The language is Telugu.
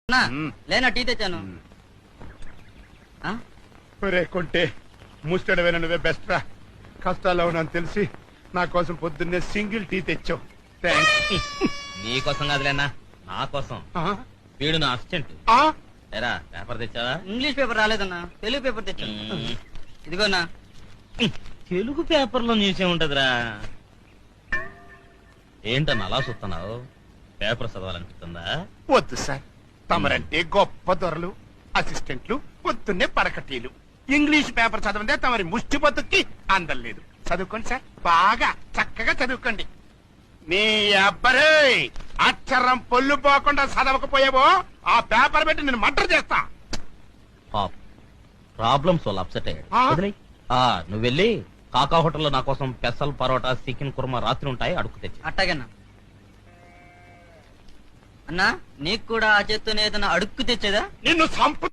అన్నా, లేనా టీ తెచ్చాను. ఆ? ఒరే కొంటే ముస్టడవైన నువ్వే బెస్ట్ రా. కష్టాల్లో ఉన్నాను తెలిసి నా కోసం పొద్దున్నే సింగిల్ టీ తెచ్చావు. థ్యాంక్స్. నీకోసం కాదులేనా, నా కోసం. వీడు నా అసిస్టెంట్. ఎరా పేపర్ తెచ్చావా? ఇంగ్లీష్ పేపర్ రాలేదన్నా, తెలుగు పేపర్ తెచ్చాను. ఇదిగోనా. తెలుగు పేపర్లో న్యూస్ ఏముంటదిరా? ఏంటన్నా అలా చూస్తున్నావు? పేపర్ చదవాలనిపిస్తుందా? వద్దు సార్, తమరంటే గొప్ప దొరలు, అసిస్టెంట్లు, పొద్దున్నే పడకటీలు. ఇంగ్లీష్ పేపర్ చదవందే తమరి ముష్టి బతుక్కి అందలేదు. చదువుకోండి సార్, బాగా చక్కగా చదువుకోండి. నీ అబ్బరే అక్షరం పొల్లు పోకుండా చదవకపోయావో ఆ పేపర్ పెట్టి నేను మర్డర్ చేస్తా. ప్రాబ్లమ్స్ వాళ్ళు అప్సెట్ అయ్యాడు. నువ్వు వెళ్ళి కాకా హోటల్లో నా కోసం పెసల్ పరోటా చికెన్ కుర్మా రాత్రి ఉంటాయి, అడుగు తెచ్చి. అట్టాగన్నా. అన్నా, నీకు కూడా ఆ చేత్తోనే ఏదైనా అడుక్కు తెచ్చేదా? నిన్ను సంపు